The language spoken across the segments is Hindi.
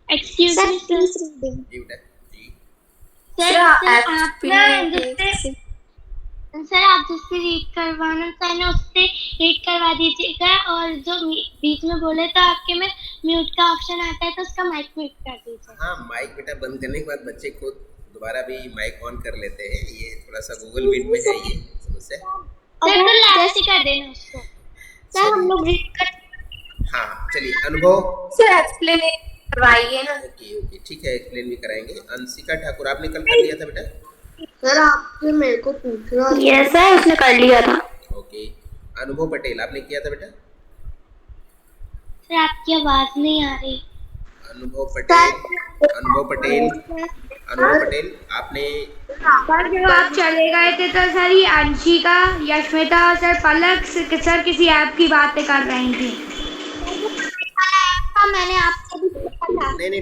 Excuse me sir. जी बेटा जी। सर आप ना जिससे सर आप जिससे रीड करवाना चाहे ना उससे रीड करवा दीजिएगा, और जो बीच में बोले तो आपके में म्यूट का ऑप्शन आता है तो उसका माइक म्यूट कर दीजिए। हाँ, माइक बेटा बंद करने के बाद बच्चे खुद दोबारा भी माइक ऑन कर लेते हैं। ये थोड़ा सा गूगल मीट में है ये समस्या। सर तो लास्ट कर देना उसको। सर हम लोग रीड कर। हाँ चलिए, अनुभव। सर एक्सप्लेन करवाइए ना। ओके ओके ठीक है, एक्सप्लेन भी कराएंगे। अंशिका ठाकुर, आपने कल कर लिया था बेटा? सर आपसे मेरे को पूछना। यस सर, उसने कर लिया था। ओके। अनुभव पटेल, आपने किया था बेटा? सर आपकी आवाज नहीं आ रही। अनुभव पटेल, अनुभव पटेल, अनुभव पटेल, आपने? सर जब आप चले गए थे तो सर ये अंशिका, यशमिता और सर पलक सर किसी ऐप की बातें कर रही थी। मैंने आपसे भी पूछा था। नहीं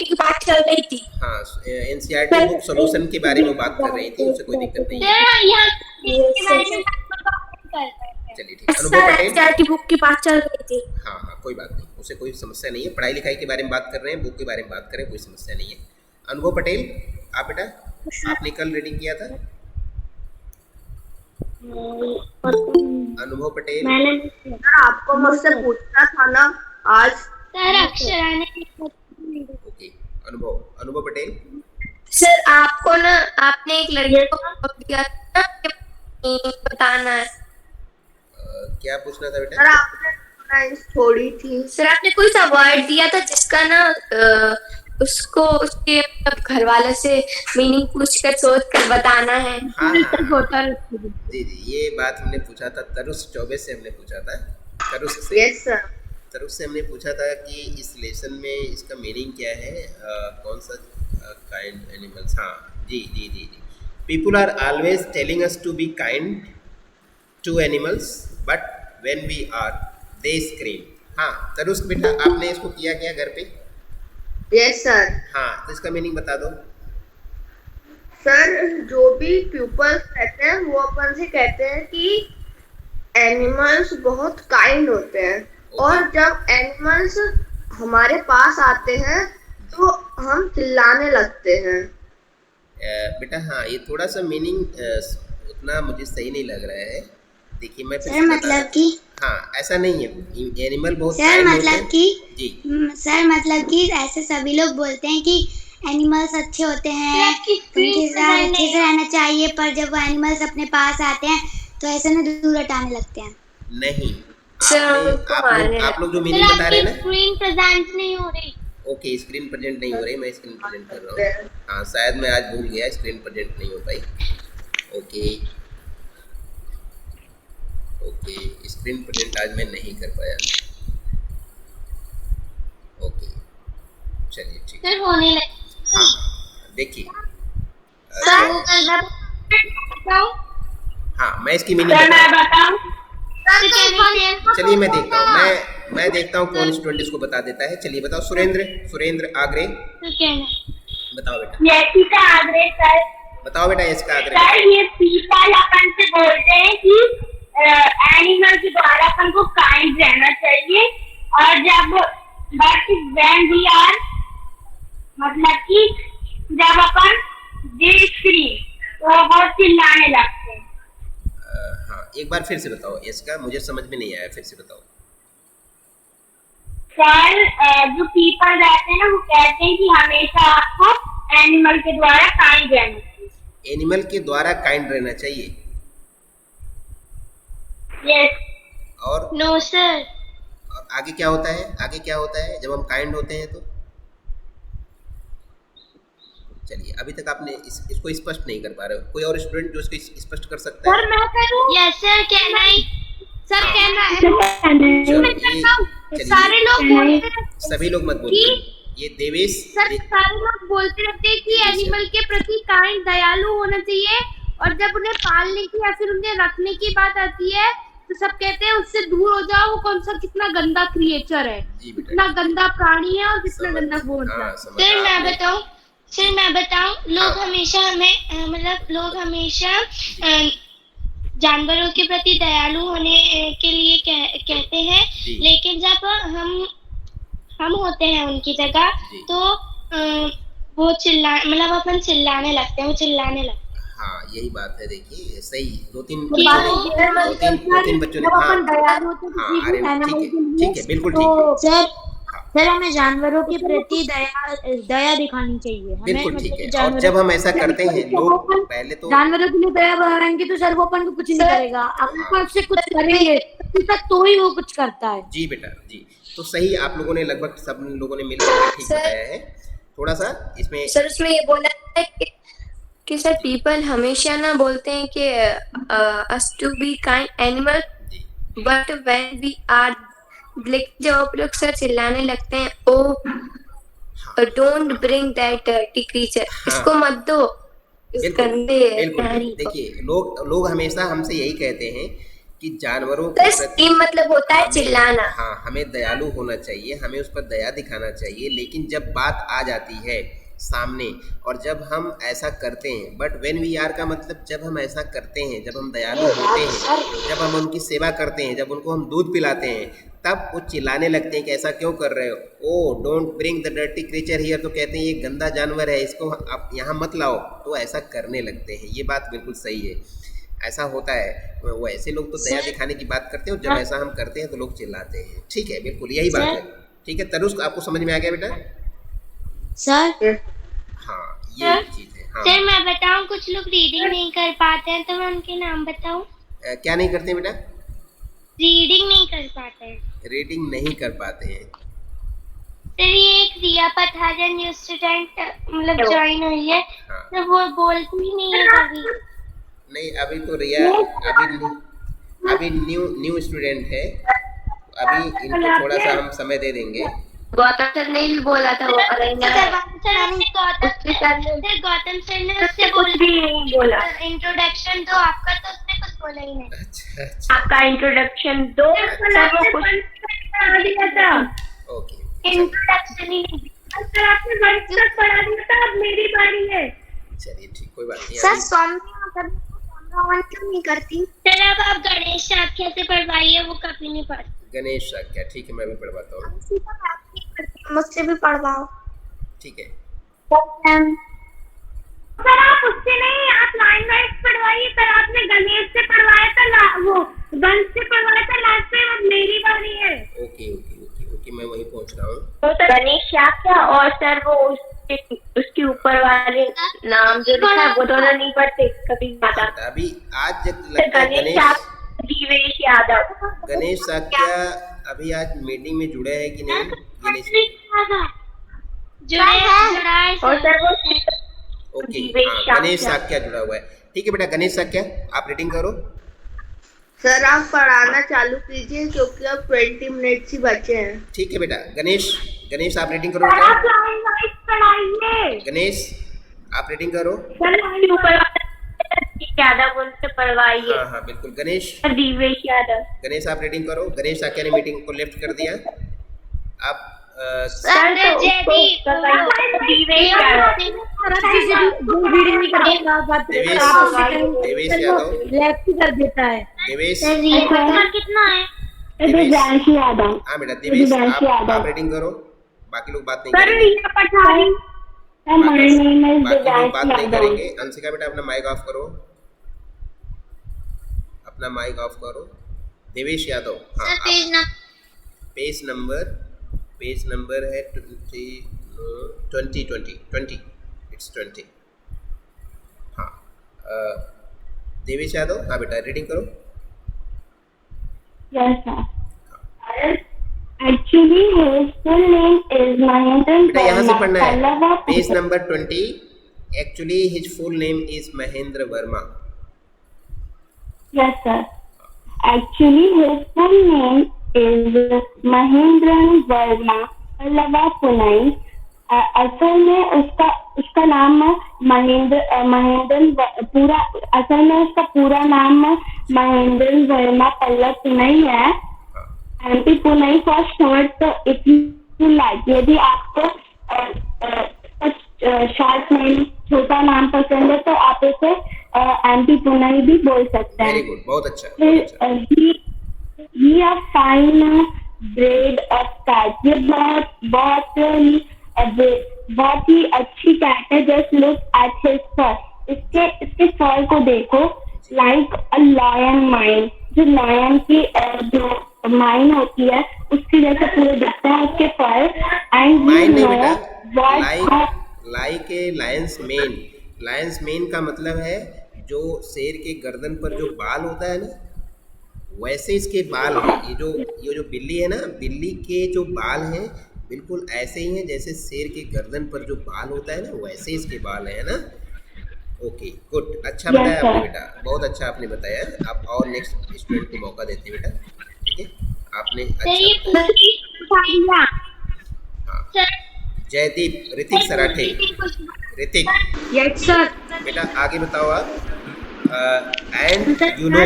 की बात चल रही थी। हाँ, एनसीईआरटी बुक सॉल्यूशन के बारे में बात कर रही थी, उससे कोई दिक्कत नहीं है। सर यहाँ इसके बारे में बात कर रहे थे। चलिए ठीक है। अनुभव पटेल, एनसीईआरटी बुक की बात चल रही थी। हाँ हाँ कोई बात नहीं, उससे कोई समस्या नहीं है। पढ़ाई लिखाई के बारे में बात कर रहे हैं, बुक के बारे में बात करें, कोई समस्या नहीं है। अनुभव पटेल, आप बेटा आपने कल रीडिंग किया था? अनुभव पटेल, मैंने सर आपको मुझसे पूछना था ना आज। सर अक्षरा ने। ओके। अनुभव, अनुभव पटेल, सर आपको ना, आपने एक लड़के को दिया था कि बताना है। क्या पूछना था बेटा? सर आपने छोड़ी थी। सर आपने कोई सा वर्ड दिया था जिसका ना उसको उसके मतलब घर वालों से मीनिंग पूछ कर सोच कर बताना है। हाँ जी जी, ये बात हमने पूछा था तरुष चौबे से, हमने पूछा था तरुष से। Yes sir. तरुष से हमने पूछा था कि इस लेसन में इसका मीनिंग क्या है, कौन सा काइंड एनिमल्स। हाँ जी जी जी जी। People are always telling us to be kind to animals but when we are they scream. हाँ तरुष बेटा, आपने इसको किया क्या घर पे? Yes sir. हाँ, तो इसका मीनिंग बता दो। सर जो भी पीपल्स कहते हैं वो अपन से कहते हैं कि एनिमल्स बहुत काइंड होते हैं, और जब एनिमल्स हमारे पास आते हैं तो हम चिल्लाने लगते हैं। बेटा हाँ, ये थोड़ा सा मीनिंग उतना मुझे सही नहीं लग रहा है। देखिए मैं सर मतलब कि हाँ ऐसा नहीं है, एनिमल बहुत सर मतलब कि जी सर मतलब कि ऐसे सभी लोग बोलते हैं कि एनिमल्स अच्छे होते हैं, उनके साथ अच्छे से रहना चाहिए, पर जब वो एनिमल्स अपने पास आते हैं तो ऐसे ना दूर हटाने लगते हैं। नहीं, आप लोग जो मीनिंग बता रहे हैं ना, स्क्रीन प्रेजेंट नहीं हो रही। ओके, स्क्रीन प्रेजेंट नहीं हो रही, मैं स्क्रीन प्रेजेंट कर रहा हूँ। हाँ शायद मैं आज भूल गया, स्क्रीन प्रेजेंट नहीं हो पाई। ओके ओके, स्क्रीन प्रेजेंट आज मैं नहीं कर पाया। ओके चलिए ठीक है। सर होने लगे। हाँ देखिए, हाँ मैं इसकी मीनिंग बताऊं। चलिए मैं देखता हूँ, मैं देखता हूँ कौन स्टूडेंट इसको बता देता है। चलिए बताओ, सुरेंद्र आगरे, बताओ बेटा। यशिका आगरे सर। बताओ बेटा यशिका आगरे। सर ये पीपल अपन से बोलते हैं कि एनिमल के द्वारा अपन को काइंड रहना चाहिए, और जब बट व्हेन वी आर मतलब कि जब अपन स्क्रीन तो बहुत चिल्लाने लगते हैं। हाँ एक बार फिर से बताओ यशिका, मुझे समझ में नहीं आया, फिर से बताओ। सर जो पीपल रहते हैं ना वो कहते हैं कि हमेशा आपको एनिमल के द्वारा काइंड रहना चाहिए। एनिमल के द्वारा काइंड रहना चाहिए। यस। और नो सर। और आगे क्या होता है, आगे क्या होता है जब हम काइंड होते हैं तो? चलिए अभी तक आपने इसको स्पष्ट नहीं कर पा रहे हो, कोई और स्टूडेंट जो इसको स्पष्ट कर सकता है? सर मैं करूं? यस सर, कहना ही सर हाँ। कहना है। सारे लोग बोलते हैं, सभी लोग मत बोलिए, ये देवेश सर सारे लोग बोलते रहते हैं कि एनिमल के प्रति काइंड दयालु होना चाहिए, और जब उन्हें पालने की या फिर उन्हें रखने की बात आती है तो सब कहते हैं उससे दूर हो जाओ, वो कौन सा कितना गंदा क्रिएचर है, कितना गंदा प्राणी है और कितना गंदा बोल है। सर मैं बताऊं, लोग हमेशा हमें मतलब लोग हमेशा जानवरों के प्रति दयालु होने के लिए कहते हैं, लेकिन जब हम होते हैं उनकी जगह जी। तो वो मतलब अपन चिल्लाने लगते हैं, वो चिल्लाने लगते हाँ यही बात है, देखिए सही, दो तीन कि बच्चों ने, वो दो तीन बच्चों ने, जब हाँ अपन दयालु होते हैं हाँ, किसी भी अरे एनिमल के लिए ठीक है बिल्कुल ठीक तो है, सर हाँ सर हमें जानवरों के प्रति दया दया दिखानी चाहिए हमें, बिल्कुल मतलब ठीक कि है। और जानवरों जब हम ऐसा करते हैं, जब लोग अपन पहले तो, जानवरों के लिए दया बनाएंगे तो सर वो अपन को कुछ नहीं करेगा, अपन उससे कुछ करेंगे तो ही वो कुछ करता है। जी बेटा जी, तो सही, आप लोगों ने लगभग सब लोगों ने मिलकर के ठीक बताया है। थोड़ा सा इसमें सर उसमें ये बोला है कि सर पीपल हमेशा ना बोलते हैं कि us to be kind animal, जी बट व्हेन वी आर, लेकिन जब आप लोग सर चिल्लाने लगते हैं oh don't bring that dirty creature, इसको मत दो इस बिल्कुल गंदे बिल्कुल, प्राणी को। देखिए लोग हमेशा हमसे यही कहते हैं कि जानवरों सर के प्रति स्कीम मतलब होता है चिल्लाना। हाँ हमें दयालु होना चाहिए, हमें उस पर दया दिखाना चाहिए, लेकिन जब बात आ जाती है सामने और जब हम ऐसा करते हैं, बट व्हेन वी आर का मतलब जब हम ऐसा करते हैं, जब हम दयालु होते हैं, जब हम उनकी सेवा करते हैं, जब उनको हम दूध पिलाते हैं, तब वो चिल्लाने लगते हैं कि ऐसा क्यों कर रहे हो, ओ don't bring the dirty creature here, तो कहते हैं ये गंदा जानवर है, इसको आप यहाँ मत लाओ, तो ऐसा करने लगते हैं। ये बात बिल्कुल सही है, ऐसा होता है। वो ऐसे लोग तो दया दिखाने की बात करते हैं और जब ऐसा हम करते हैं तो लोग चिल्लाते हैं। ठीक है, बिल्कुल यही बात है। ठीक है तरुष, आपको समझ में आ गया बेटा? सर हाँ ये चीज़ है। हाँ सर मैं बताऊं, कुछ लोग रीडिंग नहीं कर पाते हैं तो मैं उनके नाम बताऊं? क्या नहीं करते बेटा? रीडिंग नहीं कर पाते हैं रीडिंग नहीं कर पाते हैं। सर। ये एक रिया पठारिया न्यू स्टूडेंट मतलब ज्वाइन हुई है, हाँ तो वो बोलती ही नहीं है कभी। नहीं, अभी तो रिया अभी न्यू स्टूडेंट है, अभी इनको थोड़ा सा हम समय दे देंगे। गौतम सर ने भी बोला था वो करेंगे। गौतम सर ने उससे कुछ भी नहीं बोला। इंट्रोडक्शन दो आपका, तो उसने कुछ बोला ही नहीं। अच्छा अच्छा आपका इंट्रोडक्शन दो, सर वो कुछ ओके, इंट्रोडक्शन ही नहीं। सर आपने वन तक पढ़ा दिया था, अब मेरी बारी है। चलिए ठीक, कोई बात नहीं। सर अभी स्वामी मतलब वन क्यों नहीं करती? सर अब आप गणेश साख्या से पढ़वाइए, वो कभी नहीं पढ़ती। गणेश साख्या, ठीक है मैं भी पढ़वाता हूँ। मुझसे भी पढ़वाओ। ठीक है सर आप उससे नहीं, आप लाइन वाइज पढ़वाइए। सर आपने गणेश से पढ़वाया था, वो वंश से पढ़वाया था लास्ट में, अब मेरी बारी है। ओके ओके ओके ओके, मैं वहीं पहुँच रहा हूँ। तो सर गणेश साख्या और सर वो उसके ऊपर वाले नाम जो लिखा है वो दोनों नहीं पढ़ते कभी ज्यादा। अभी आज सर लगता है गणेश दिवेश यादव। गणेश साख्या अभी आज मीटिंग में जुड़े हैं कि नहीं ये नहीं। जुड़ा है और सर वो ओके दिवेश हाँ, गणेश साख्या। साख्या जुड़ा हुआ है। ठीक है बेटा, गणेश साख्या आप रीडिंग करो। सर आप पढ़ाना चालू कीजिए क्योंकि अब 20 मिनट्स ही बचे हैं। ठीक है बेटा, गणेश आप रीडिंग करो सर बेटा। आप लाइन वाइज पढ़ाइए। गणेश आप रीडिंग करो। सर लाइन ऊपर यादव उनसे पढ़वाइए। हाँ हाँ बिल्कुल, गणेश दिवेश यादव। गणेश आप रीडिंग करो। गणेश साख्या ने मीटिंग को लेफ्ट कर दिया। आप सर जयदीप दिवेश यादव। रीडिंग नहीं करता, देवेश यादव, लेफ्ट ही कर देता है। देवेश कितना है? देवेश यादव। हाँ बेटा देवेश आप रीडिंग करो, बाकी लोग बात नहीं सर करेंगे। रिया पठारी। बाकी लोग बात नहीं करेंगे। अंशिका बेटा अपना माइक ऑफ करो, अपना माइक ऑफ करो। देवेश यादव, हाँ पेज नंबर है 20 इट्स 20। हाँ देवेश यादव, हाँ बेटा रीडिंग करो। Yes, sir. Actually, his full name is Mahendra बेटा यहाँ से Verma. पढ़ना है, Pallava page number 20। Actually his full name is Mahendra Verma. Yes, sir. Actually, his full name is Mahendran Verma Pallava Punai. असल में उसका नाम महेंद्रन पूरा, असल में उसका पूरा नाम महेंद्रन वर्मा पल्लव पुनई है। MP Punai for short. तो इफ यू लाइक, यदि आपको शॉर्ट नेम छोटा नाम पसंद है तो आप इसे एमपी पुनई भी बोल सकते हैं। वेरी गुड, बहुत अच्छा, बहुत अच्छा। He a fine breed of cat. ये बहुत ही अच्छी कैट है। Just look at his fur. इसके फर को देखो, लाइक अ लायन माइन। जो लायन की जो माइन होती है उसकी जैसे पूरे दिखता है उसके फर। एंड माइन नहीं बेटा, like a Lions main. Lions main का मतलब है जो शेर के गर्दन पर जो बाल होता है ना, वैसे इसके बाल हैं। ये जो बिल्ली है ना, बिल्ली के जो बाल हैं बिल्कुल ऐसे ही हैं जैसे शेर के गर्दन पर जो बाल होता है ना, वैसे इसके बाल हैं ना। ओके गुड, अच्छा बताया आपने बेटा, बहुत अच्छा आपने बताया। आप और नेक्स्ट स्टूडेंट को मौका देते बेटा, ठीक है? आपने अच्छा बताया। हाँ, जयदीप, ऋतिक सराठे, ऋतिक। Yes sir. बेटा आगे बताओ आप। And you know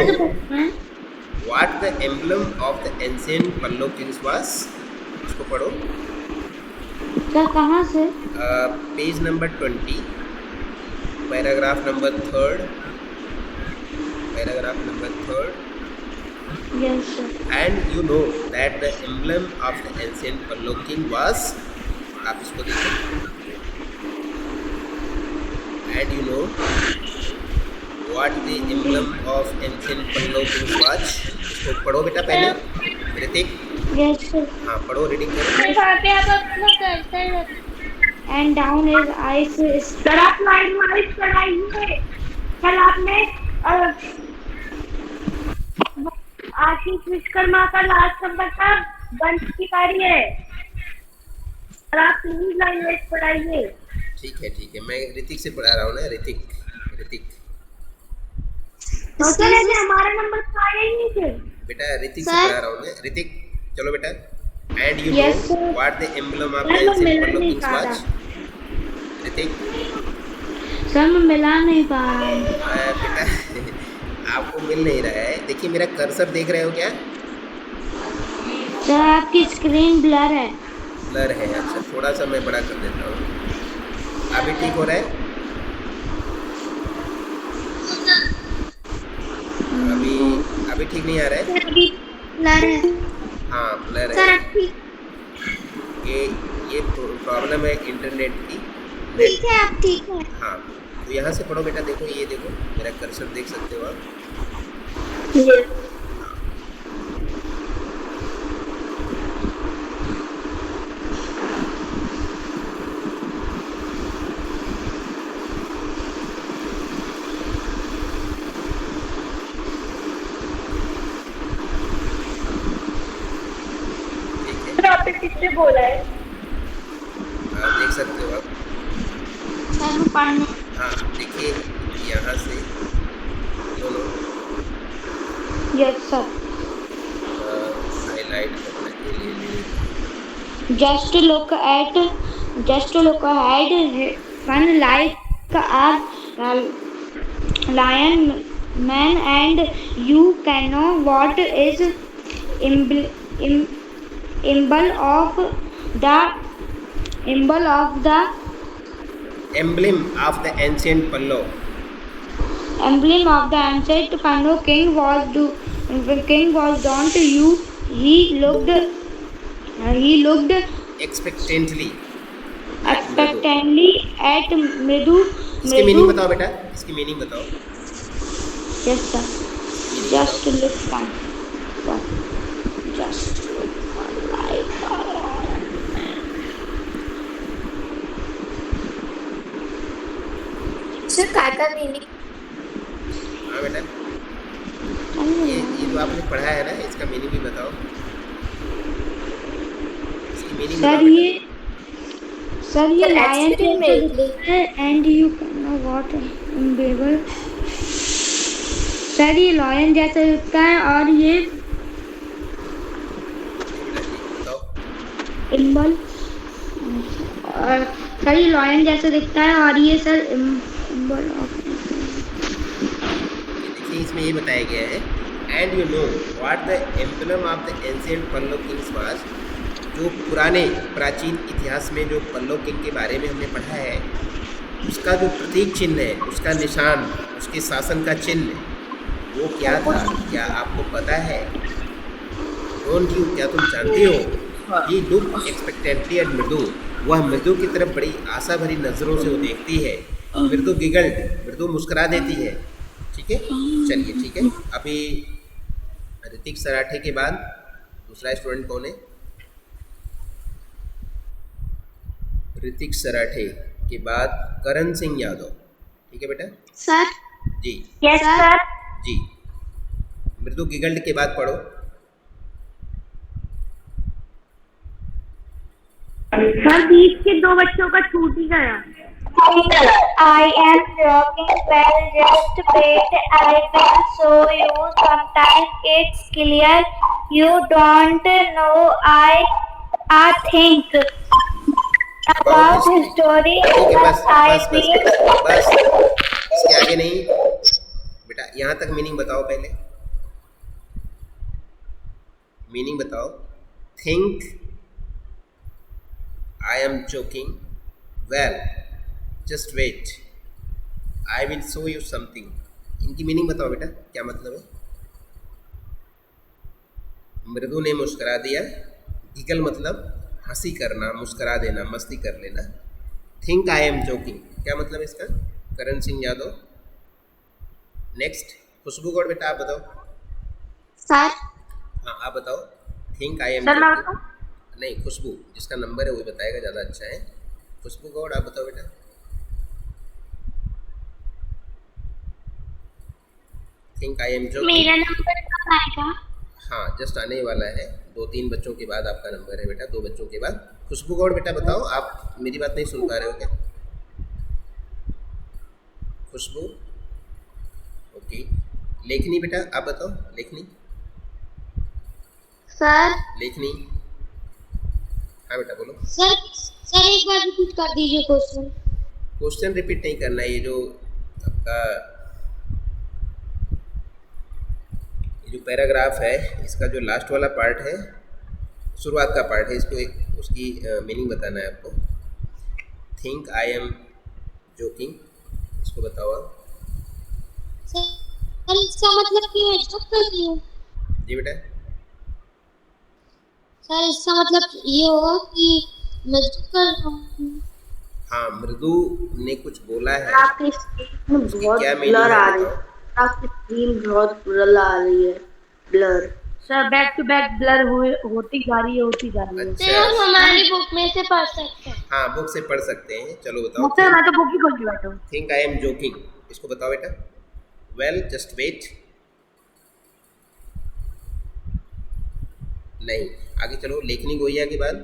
what the emblem of the ancient Pallava kings was. इसको पढ़ो सर। कहाँ से? Page number 20, paragraph number 3, paragraph number 3। Yes sir. And you know that the emblem of the ancient Pallava king was. आप इसको देखो। And you know what the emblem of ancient Pallava king was. इसको पढ़ो बेटा पहले, ऋतिक। Yes sir. हाँ पढ़ो, रीडिंग करो। And down his eyes. Sir आप लाइन वाइज पढ़ाइए। कल आपने आशीष विश्वकर्मा का लास्ट नंबर था, बंश की पारी है। और आप प्लीज लाइन वाइज पढ़ाइए। ठीक है, मैं ऋतिक से पढ़ा रहा हूँ ना। ऋतिक तो सर ऐसे हमारा नंबर तो आया ही नहीं थे बेटा, ऋतिक से पढ़ा रहा हूँ मैं। ऋतिक चलो बेटा। And you know what the emblem of the ancient Pallava kings was. Hrithik sir मैं मिला नहीं पा रहा हूँ। बेटा आपको मिल नहीं रहा है। देखिए मेरा कर्सर देख रहे हो क्या? सर आपकी स्क्रीन ब्लर है। ब्लर है, अच्छा थोड़ा सा मैं बड़ा कर देता हूँ। अभी ठीक हो रहा है? अभी ठीक नहीं आ रहा है? ब्लर है। हाँ ब्लर है। सर ठीक ये प्रॉब्लम है इंटरनेट की। है, आप ठीक है। हाँ तो यहाँ से पढ़ो बेटा। देखो ये देखो, मेरा कर्सर देख सकते हो आप। आपने किससे बोला है? आप देख सकते हो आप। सर पढ़ने। हाँ देखिए यहाँ से दोनों यस सर। हाईलाइट करने के लिए just look at one like a lion man and you can know what is emblem of the ancient Pallav. Emblem of the ancient Pallav king was don't you. He looked expectantly at Mridu. इसकी मीनिंग बताओ बेटा, इसकी मीनिंग बताओ। Yes sir. Just look fine. Just sir काका मीनिंग। हाँ बेटा, ये जो आपने पढ़ा है ना, इसका मीनिंग भी बताओ। इसकी मीनिंग सर ये लायन है and you can know what emblem. Sir ये लायन जैसा दिखता है और ये इम्बल। और सर ये लायन जैसा दिखता है और ये सर इम्बल ऑफ। देखिए इसमें ये बताया गया है and you know what the emblem of the ancient Pallava kings was. जो पुराने प्राचीन इतिहास में जो पल्लव किंग के बारे में हमने पढ़ा है, उसका जो प्रतीक चिन्ह है, उसका निशान, उसके शासन का चिन्ह वो क्या था, क्या आपको पता है? डोंट यू, क्या तुम जानती हो? ही लुक एक्सपेक्टेंटली एट मृदु, वह मृदु की तरफ बड़ी आशा भरी नजरों से वो देखती है। मृदु गिगल्ड, मृदु मुस्कुरा देती है। ठीक है, चलिए ठीक है। अभी ऋतिक सराठे के बाद दूसरा स्टूडेंट कौन है? ऋतिक सराठे के बाद करण सिंह यादव। ठीक है बेटा? सर। जी यस सर। जी। मृदु गिगल्ड के बाद पढ़ो। सर बीच के दो बच्चों का छूट ही गया। I am joking. Well, just wait. I will show you. Sometimes it's clear. You don't know. I think about the story. ठीक है, बस I बस बस feel. बस, इसके आगे नहीं बेटा। यहाँ तक मीनिंग बताओ पहले, मीनिंग बताओ। Think, I am joking, well just wait, I will show you something. इनकी मीनिंग बताओ बेटा, क्या मतलब है? मृदु ने मुस्कुरा दिया। गिगल मतलब हंसी करना, मुस्कुरा देना, मस्ती कर लेना। थिंक आई एम जोकिंग, क्या मतलब है इसका? करण सिंह यादव। नेक्स्ट खुशबू गौड़, बेटा आप बताओ। सर। हाँ आप बताओ। थिंक आई एम सर मैं जोकिंग, नहीं खुशबू, जिसका नंबर है वही बताएगा, ज़्यादा अच्छा है। खुशबू गौड़ आप बताओ बेटा। Think I am joking. मेरा नंबर कब आएगा? हाँ जस्ट आने ही वाला है, 2-3 बच्चों के बाद आपका नंबर है बेटा, 2 बच्चों के बाद। खुशबू गौड़ बेटा बताओ, आप मेरी बात नहीं सुन पा रहे हो क्या? खुशबू, ओके। लेखनी बेटा आप बताओ। लेखनी, सर। लेखनी हाँ बेटा बोलो। सर एक बार रिपीट कर दीजिए क्वेश्चन। क्वेश्चन रिपीट नहीं करना है, ये जो आपका जो पैराग्राफ है, इसका जो लास्ट वाला पार्ट है, शुरुआत का पार्ट है, इसको एक उसकी मीनिंग बताना है आपको। थिंक आई एम जोकिंग, इसको बताओ आप। सर इसका मतलब क्या है? जोक कर रही हूँ। जी बेटा। सर इसका मतलब ये होगा कि मैं जोक कर रहा हूँ। हाँ मृदु ने कुछ बोला है, आपकी स्क्रीन में उसकी बहुत क्या ब्लर मीनिंग आ है रही है। बताओ। आपकी स्क्रीन बहुत ब्लर आ रही है, blur. Sir back to back blur होती जा रही है, होती जा रही है। अच्छा, हम हमारी बुक में से पढ़ सकते हैं। हाँ बुक से पढ़ सकते हैं। चलो बताओ। सर मैं तो बुक ही खोल के बैठा हूँ। थिंक आई एम जोकिंग, इसको बताओ बेटा। वेल जस्ट वेट, नहीं आगे चलो। लेखनी गोहिया के बाद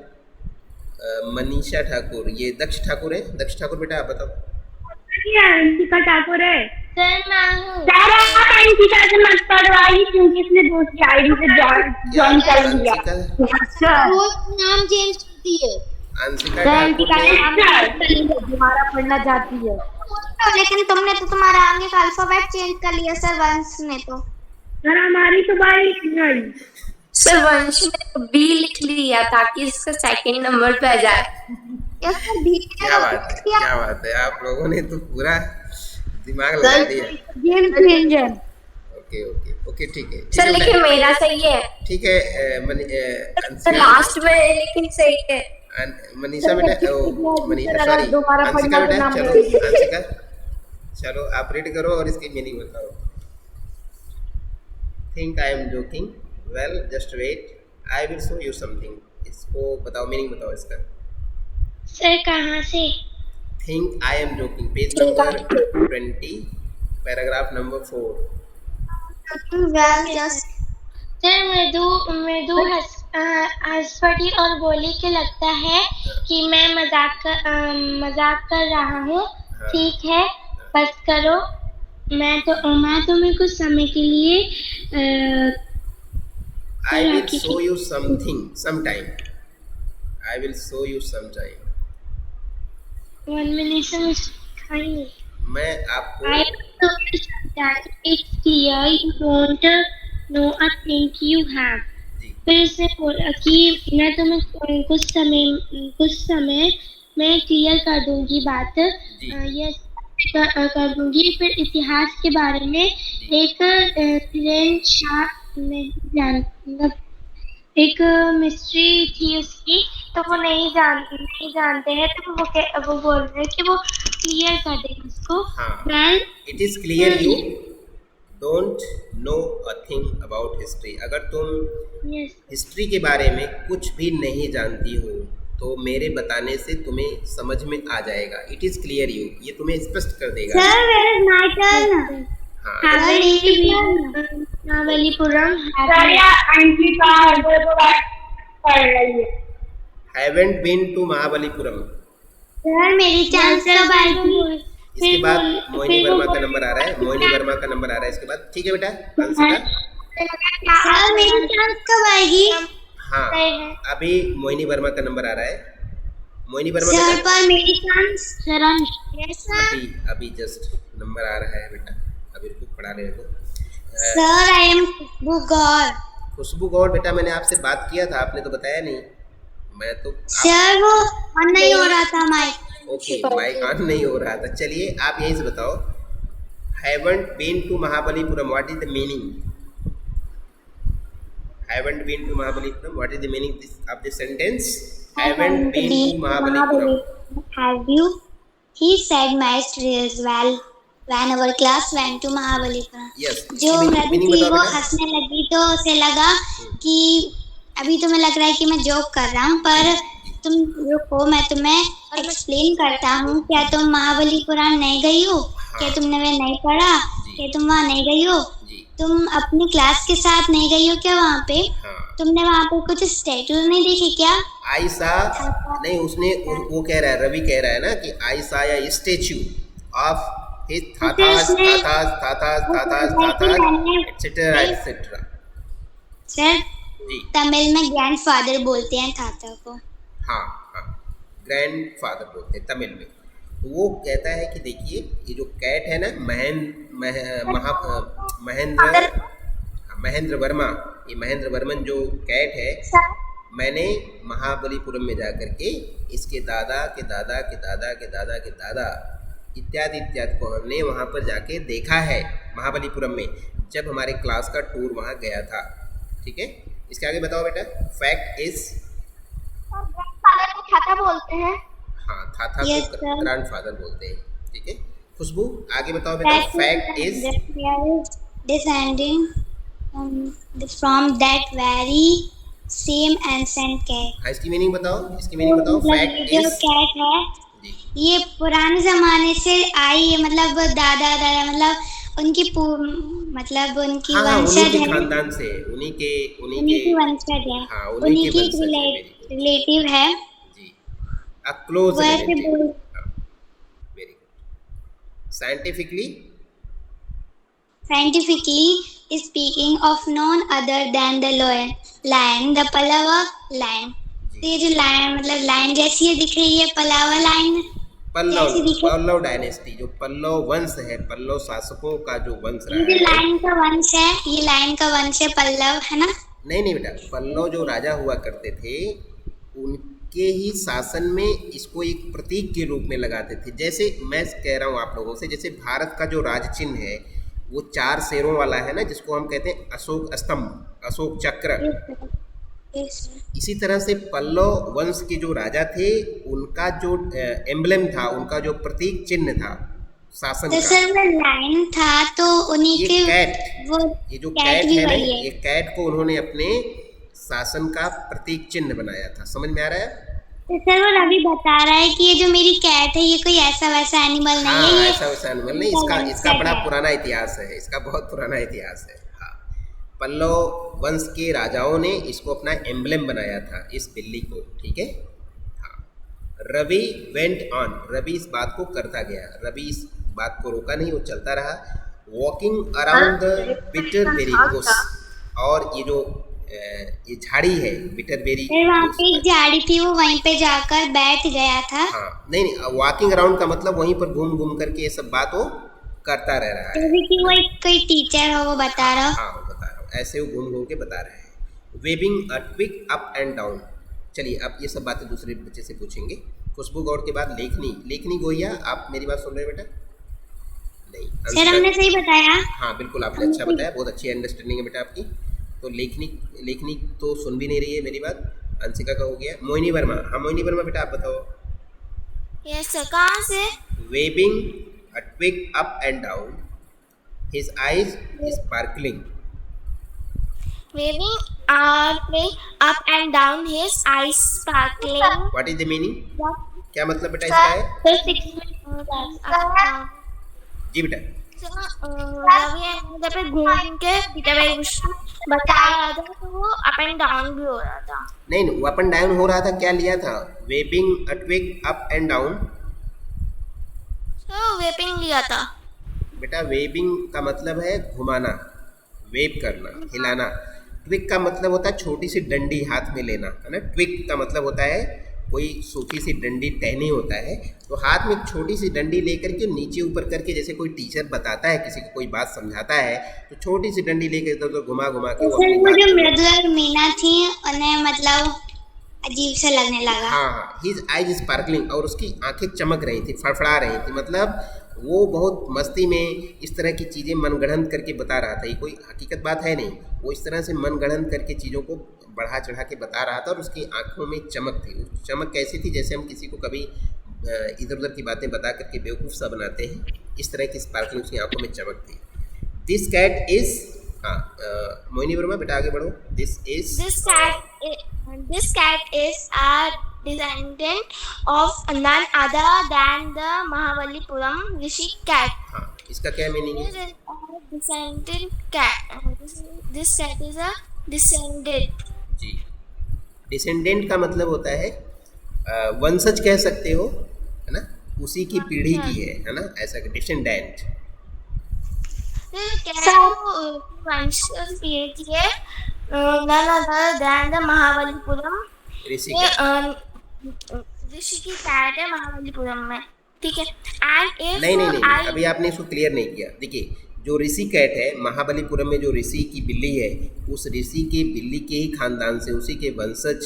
मनीषा ठाकुर, ये दक्ष ठाकुर है। दक्ष ठाकुर बेटा आप बताओ। अंशिका ठाकुर है। सर मैं हूँ। सर आप अंशिका से मत पढ़वाइए, क्योंकि इसने दूसरी आईडी से ज्वाइन कर लिया। अंशिका, वो नाम चेंज करती है। अंशिका सर ठाकुर ने दोबारा पढ़ना चाहती है। लेकिन तुमने तो तुम्हारा आगे का अल्फाबेट चेंज कर लिया सर, वंश ने तो। सर हमारी तो बारी नहीं। सर वंश ने बी लिख लिया ताकि इसका सेकंड नंबर पे आ जाए। या सर भी क्या बात है, क्या बात है, आप लोगों ने तो पूरा दिमाग लगा दिया। Game changer. Okay okay okay ठीक है। सर लेकिन मेरा सही है। ठीक है। सर लास्ट में लेकिन सही है। मनीषा बेटा, मनीषा सॉरी दोबारा अंशिका पढ़ना तो बेटा, नाम चलो बोलिए। अंशिका चलो आप रीड करो और इसकी मीनिंग बताओ। Think I am joking, well just wait, I will show you something, इसको बताओ, मीनिंग बताओ इसका। सर कहाँ से? Think I am joking, page number 20, paragraph number 4। Well just sir Mridu हंस पड़ी और बोली कि लगता है कि मैं मजाक कर रहा हूँ। ठीक है बस करो, मैं तुम्हें कुछ समय के लिए I will show you something sometime. I will show you sometime. 1 minute से मुझे खाएंगे। मैं आपको I will it's clear you don't know a thing you have. जी फिर इसने बोला कि मैं तुम्हें कुछ समय में क्लियर कर दूंगी बात। जी ये कर दूंगी। फिर इतिहास के बारे में एक एक मिस्ट्री थी उसकी, तो वो नहीं जानते हैं, तो वो बोल रहे हैं कि वो क्लियर कर देंगे उसको। हाँ, Well, it is clear you don't know a thing about history. अगर तुम yes. हिस्ट्री के बारे में कुछ भी नहीं जानती हो तो मेरे बताने से तुम्हें समझ में आ जाएगा। इट इज़ क्लियर यू, ये तुम्हें स्पष्ट कर देगा। Sir, where is my turn? हाँ, महाबलीपुरम सर या आंटी का हर बार पढ़ रही है। Haven't been to Mahabalipuram. Sir मेरी चांस कब आएगी? इसके बाद मोहिनी वर्मा का नंबर आ रहा है, मोहिनी वर्मा का नंबर आ रहा है इसके बाद। ठीक है बेटा, अंशिका। सर मेरी चांस कब आएगी? हाँ, अभी मोहिनी वर्मा का नंबर आ रहा है। मोहिनी वर्मा सर बेटा, पर मेरी चांस। Sir yes sir. अभी जस्ट नंबर आ रहा है बेटा, अभी रुको पढ़ा रहे हो। सर आई एम खुशबू गौर। खुशबू गौर बेटा, मैंने आपसे बात किया था, आपने तो बताया नहीं। मैं तो सर वो ऑन नहीं हो रहा था माइक। ओके, माइक ऑन नहीं हो रहा था। चलिए आप यही से बताओ, haven't been to Mahabalipuram, what is the meaning? Haven't been to Mahabalipuram, what is the meaning of this sentence? Haven't been to Mahabalipuram. Have you? He said maestro as well when our class went to Mahabalipuram. Yes, जो मीनिंग थी बताओ वो बेटा। हंसने लगी तो उसे लगा कि अभी तुम्हें लग रहा है कि मैं जोक कर रहा हूँ, पर तुम रुको मैं तुम्हें एक्सप्लेन करता हूँ। क्या तुम महाबलीपुरम नहीं गई हो? क्या तुमने वह नहीं पढ़ा? क्या तुम वहाँ नहीं गई हो? जी, तुम अपनी क्लास के साथ नहीं गई हो क्या वहाँ पे? हाँ। तुमने वहाँ पे कुछ स्टैचू नहीं देखे क्या? आयसा नहीं, उसने वो कह रहा है, रवि कह रहा है ना कि आयसा या स्टेच्यू ऑफ हिज थाथास एटसेट्रा एटसेट्रा। सर जी तमिल में ग्रैंडफादर बोलते हैं थाता को। हाँ हाँ, ग्रैंडफादर बोलते हैं तमिल में। वो कहता है कि देखिए ये जो कैट है ना, महेंद्र वर्मा, ये महेंद्र वर्मन जो कैट है, मैंने महाबलीपुरम में जाकर के इसके दादा के दादा के दादा के दादा के दादा इत्यादि इत्यादि को हमने वहाँ पर जाके देखा है महाबलीपुरम में, जब हमारे क्लास का टूर वहाँ गया था। ठीक है, इसके आगे बताओ बेटा। फैक्ट इज, ग्रैंडफादर को थाता बोलते हैं। हाँ, थाथा Yes, को sir. ग्रैंडफादर बोलते हैं। ठीक है, खुशबू आगे बताओ बेटा। Fact is, descending from that very same ancient cat। हाँ इसकी मीनिंग बताओ, इसकी मीनिंग बताओ। फैक्ट जो इज, कैट है जी ये पुराने जमाने से आई है, मतलब दादा दादा मतलब मतलब उनकी हाँ, वंशज उन्हीं के है, खानदान से, उन्हीं के उनकी वंशज है, हाँ, उन्हीं उन्हीं के की वंशज है, very good। रिलेटिव है। जी, अ क्लोज वो ऐसे रिलेटिव। बोल very good. Scientifically, scientifically speaking of none other than the lion, the Pallava lion। तो ये जो लायन मतलब लायन जैसी ये दिख रही है, पलावा लाइन जैसी दिख रही पल्लव डायनेस्टी, जो पल्लव वंश है, पल्लव शासकों का जो वंश है। ये जो रहा है। लायन का वंश है, ये लायन का वंश है, पल्लव है ना। नहीं नहीं बेटा, पल्लव जो राजा हुआ करते थे उनके ही शासन में इसको एक प्रतीक के रूप में लगाते थे। जैसे मैं कह रहा हूँ आप लोगों से, जैसे भारत का जो राज चिन्ह है वो 4 शेरों वाला है ना, जिसको हम कहते हैं अशोक स्तंभ, अशोक चक्र। इसी तरह से पल्लव वंश के जो राजा थे उनका जो एम्बलम था, उनका जो प्रतीक चिन्ह था शासन तो का, सर वो लायन था तो उन्हीं ये के कैट, वो ये जो कैट कैट भी है ना, वही है। ये कैट को उन्होंने अपने शासन का प्रतीक चिन्ह बनाया था। समझ में आ रहा है? तो सर वो रवि बता रहा है कि ये जो मेरी कैट है ये कोई ऐसा वैसा एनिमल नहीं है, हाँ, ये ऐसा वैसा एनिमल नहीं, इसका बड़ा पुराना इतिहास है, इसका बहुत पुराना इतिहास है। हाँ, पल्लव वंश के राजाओं ने इसको अपना एम्बलम बनाया था, इस बिल्ली को। ठीक है, हाँ। रवि वेंट ऑन, रवि इस बात को करता गया, रवि इस बात को रोका नहीं, वो चलता रहा। वॉकिंग अराउंड द बिटरबेरी बुश, और ये जो ये झाड़ी है बिटरबेरी, फिर वहाँ पे एक झाड़ी थी, वो वहीं पे जाकर बैठ गया था। हाँ, नहीं वॉकिंग अराउंड का मतलब वहीं पर घूम घूम करके ये सब बात वो करता रह रहा है। तो कि वो एक कोई टीचर हो, वो बता रहा हो। हाँ, वो बता रहा हूँ, ऐसे वो घूम घूम के बता रहे हैं। Waving a twig up and down. चलिए अब ये सब बातें दूसरे बच्चे से पूछेंगे। खुशबू गौड़ के बाद लेखनी गोहिया, आप मेरी बात सुन रहे हैं बेटा? नहीं, सर हमने सही बताया। हाँ बिल्कुल, आपने अच्छा बताया, बहुत अच्छी अंडरस्टैंडिंग है बेटा आपकी। तो लेखनी लेखनी तो सुन भी नहीं रही है मेरी बात। अंशिका का हो गया। मोहिनी वर्मा, हाँ मोहिनी वर्मा बेटा आप बताओ। यस सर, कहाँ से? Waving a twig up and down, his eyes sparkling. Waving our twig up and down, his eyes sparkling. What is the meaning? क्या मतलब बेटा इसका है? जी बेटा। रवि जब पे घूम के बता रहा था तो वो अप एंड डाउन भी हो रहा था। नहीं वो अप एंड डाउन हो रहा था, क्या लिया था? Waving a twig up and down. तो वेपिंग लिया था बेटा वेविंग का मतलब है घुमाना, वेव करना, हिलाना। ट्विग का मतलब होता है छोटी सी डंडी हाथ में लेना, है ना। ट्विग का मतलब होता है कोई सूखी सी डंडी, टहनी होता है, तो हाथ में एक छोटी सी डंडी लेकर के नीचे ऊपर करके, जैसे कोई टीचर बताता है किसी को कोई बात समझाता है तो छोटी सी डंडी लेकर तो घुमा घुमा के वो अपनी बात मुझे मृदुला मीना थी उन्हें मतलब अजीब सा लगने लगा। हाँ, हिज आईज स्पार्कलिंग, और उसकी आंखें चमक रही थी, फड़फड़ा रही थी, मतलब वो बहुत मस्ती में इस तरह की चीज़ें मनगढ़ंत करके बता रहा था। ये कोई हकीकत बात है नहीं, वो इस तरह से मनगढ़ंत करके चीज़ों को बढ़ा चढ़ा के बता रहा था और उसकी आंखों में चमक थी। उस चमक कैसी थी? जैसे हम किसी को कभी इधर उधर की बातें बता करके बेवकूफ़ सा बनाते हैं, इस तरह की स्पार्कलिंग उसकी आंखों में चमक थी। दिस कैट इज़, हाँ मोहिनी वर्मा बेटा आगे बढ़ो। This cat is a descendant of none other than the Mahabalipuram Rishi cat. हाँ, इसका क्या मीनिंग है? This is a descendant cat. This cat is a descendant. जी, डिसेंडेंट का मतलब होता है वंशज कह सकते हो, है ना, उसी की पीढ़ी की है ना, ऐसा डिसेंडेंट। वंशज पीढ़ी की है, none other than the Mahabalipuram ऋषि ऋषि की कैट है महाबलीपुरम में, ठीक है। एंड इफ नहीं, अभी आपने इसको क्लियर नहीं किया। देखिए जो ऋषि कैट है महाबलीपुरम में, जो ऋषि की बिल्ली है, उस ऋषि के बिल्ली के ही खानदान से, उसी के वंशज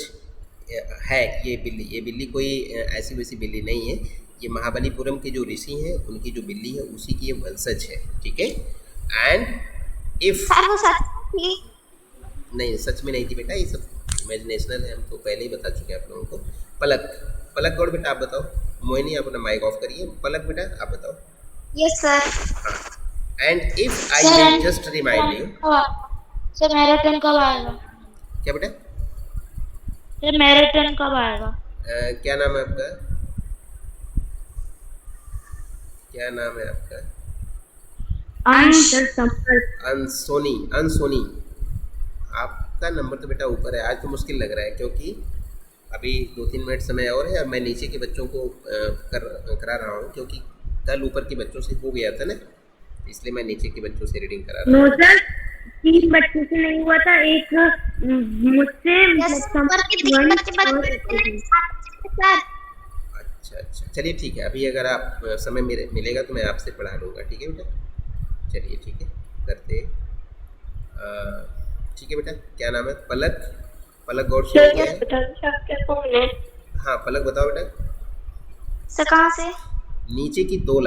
है ये बिल्ली। ये बिल्ली कोई ऐसी वैसी बिल्ली नहीं है, ये महाबलीपुरम के जो ऋषि हैं उनकी जो बिल्ली है उसी की ये वंशज है, ठीक है। एंड इफ नहीं, सच में नहीं थी बेटा, ये सब इमेजिनेशनल है, हम तो पहले ही बता चुके हैं आप लोगों को। पलक गौड़ बेटा आप बताओ। मोहिनी आप अपना माइक ऑफ करिए। पलक बेटा आप बताओ। Yes sir. हाँ, and if I will just remind you. Sir मेरा टर्न कब आएगा? क्या बेटा? सर मेरा टर्न कब आएगा? क्या नाम है आपका? क्या नाम है आपका? अनसोनी। आपका नंबर तो बेटा ऊपर है। आज तो मुश्किल लग रहा है क्योंकि अभी 2-3 मिनट समय और है। मैं नीचे के बच्चों को करा रहा हूँ क्योंकि कल ऊपर के बच्चों से हो गया था ना, इसलिए मैं नीचे के बच्चों से रीडिंग करा रहा हूँ। सर 3 बच्चों से नहीं हुआ था, एक मुझसे। अच्छा, चलिए ठीक है। अभी अगर आप समय मिलेगा तो मैं आपसे पढ़ा लूँगा, ठीक है बेटा? चलिए ठीक है, करते। ठीक है बेटा, क्या नाम है? पलक गौड़ से। हाँ पलक बताओ बेटा। सर कहाँ से? नीचे की 2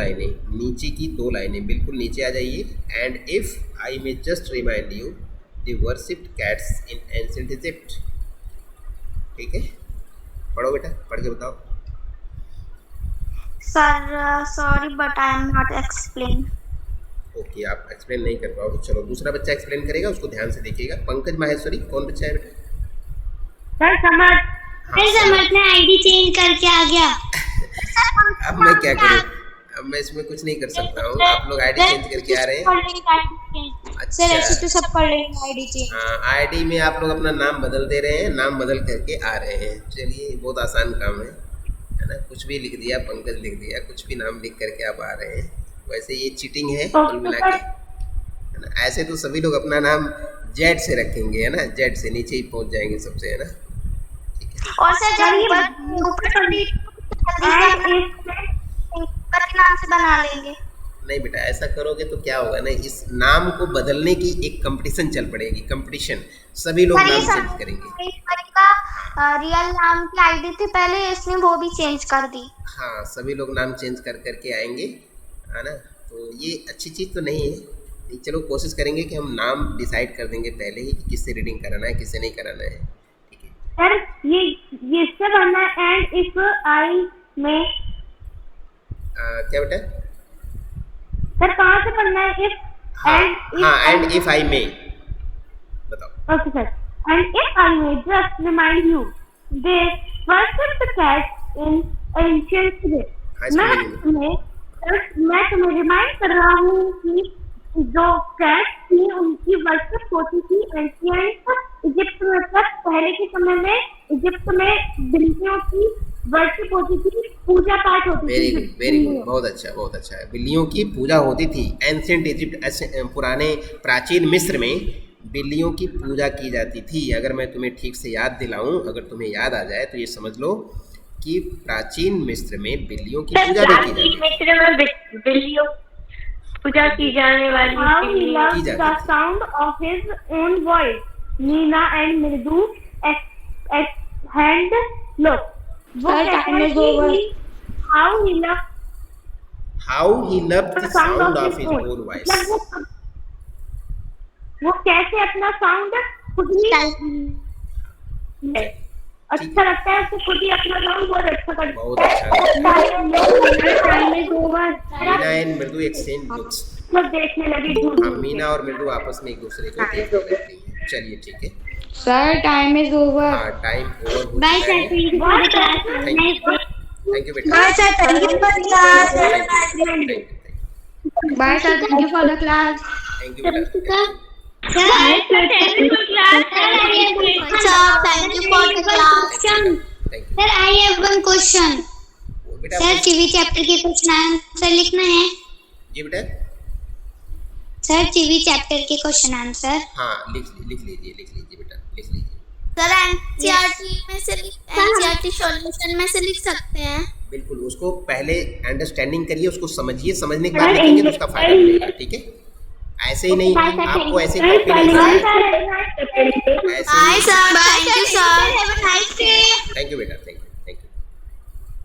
लाइनें, बिल्कुल नीचे आ जाइए। And if I may just remind you the worshipped cats in ancient Egypt, ठीक है? पढ़ो बेटा, पढ़ के बताओ। Sir sorry but I am not explain. Okay, आप एक्सप्लेन नहीं कर पाओगे, चलो दूसरा बच्चा एक्सप्लेन करेगा, उसको ध्यान से देखिएगा। पंकज माहेश्वरी, कौन बच्चा है बेटा? सर समझ। समझ ने आईडी चेंज करके आ गया। अब मैं क्या करूं? अब मैं इसमें कुछ नहीं कर सकता हूँ। आप लोग आईडी चेंज करके आ रहे हैं। सर ऐसे तो सब पढ़ लेंगे आईडी चेंज। हाँ, आईडी में आप लोग अपना नाम बदल दे रहे हैं, नाम बदल करके आ रहे हैं। चलिए बहुत आसान काम है ना? कुछ भी लिख दिया, पंकज लिख दिया, कुछ भी नाम लिख करके आप आ रहे हैं। वैसे ये चीटिंग है कुल मिला के, है ना? ऐसे तो सभी लोग अपना नाम जेड से रखेंगे, है ना? जेड से नीचे ही पहुंच जाएंगे सबसे, है ना? ठीक है। और सर जब ऊपर नाम से बना लेंगे। नहीं बेटा, ऐसा करोगे तो क्या होगा ना, इस नाम को बदलने की एक कंपटीशन चल पड़ेगी, कंपटीशन। सभी लोग नाम चेंज करेंगे। का रियल नाम की आईडी थी पहले, इसने वो भी चेंज कर दी। हाँ, सभी लोग नाम चेंज कर करके आएंगे, है ना? तो ये अच्छी चीज़ तो नहीं है, चलो कोशिश करेंगे कि हम नाम डिसाइड कर देंगे पहले ही कि किससे रीडिंग कराना है, किससे नहीं कराना है, ठीक है। सर ये इससे बनना है एंड इफ आई में। क्या बेटा? सर कहाँ से पढ़ना है? इफ हाँ हाँ, एंड इफ आई मे, बताओ। Okay sir. And if I may just remind you they worship the cat in ancient Egypt. मैं तुम्हें रिमाइंड कर रहा हूँ कि जो कैट थी उनकी वर्शिप होती थी एंशिएंट इजिप्ट में। पहले के समय में इजिप्ट में बिल्लियों की वर्शिप होती थी, पूजा पाठ होती थी। वेरी गुड, बहुत अच्छा, बहुत अच्छा है। बिल्लियों की पूजा होती थी एंशिएंट इजिप्ट, पुराने प्राचीन मिस्र में बिल्लियों की पूजा की जाती थी। अगर मैं तुम्हें ठीक से याद दिलाऊं, अगर तुम्हें याद आ जाए तो ये समझ लो कि प्राचीन मिस्र में बिल्लियों की पूजा भी की जाती थी। मिस्र में बिल्लियों पूजा की जाने वाली How he की loved जाती the थी। sound of his own voice. Nina and Mridu hand look. वो Sir, कहते time हैं is over. कि how he loved How he loved the the sound sound of of his his own. own voice. मतलब वो कैसे अपना साउंड खुद ही अच्छा लगता है उसको, खुद ही अपना साउंड बहुत अच्छा करता है। बहुत अच्छा। Time is over. Meena and मृदु एक्सचेंज लुक्स। सब देखने लगी झूठ हाँ, मीना और मृदु आपस में एक दूसरे को देखने लगती हैं। चलिए ठीक है। Sir time is over. हाँ, टाइम ओवर हो बाय चुका सर, है। Thank you for the class. Thank you बेटा। Bye sir, thank you for the class. Bye sir, thank you for the class. Thank you बेटा। Sir thank you for class. Sir thank you for the class. Thank you sir I have one question. बेटा। सर टीवी चैप्टर के क्वेश्चन आंसर लिखना है। जी बेटा। सर टीवी चैप्टर के क्वेश्चन आंसर। हाँ, लिख लीजिए बेटा, लिख लीजिए। सर एनसीईआरटी में से एनसीईआरटी सॉल्यूशन में से लिख सकते हैं। बिल्कुल, उसको पहले अंडरस्टैंडिंग करिए, उसको समझिए, समझने के बाद लिखेंगे तो उसका फायदा मिलेगा, ठीक है। ऐसे ही नहीं, आपको ऐसे कॉपी नहीं करना है। Bye sir, thank you sir, have a nice day. Thank you बेटा, थैंक यू।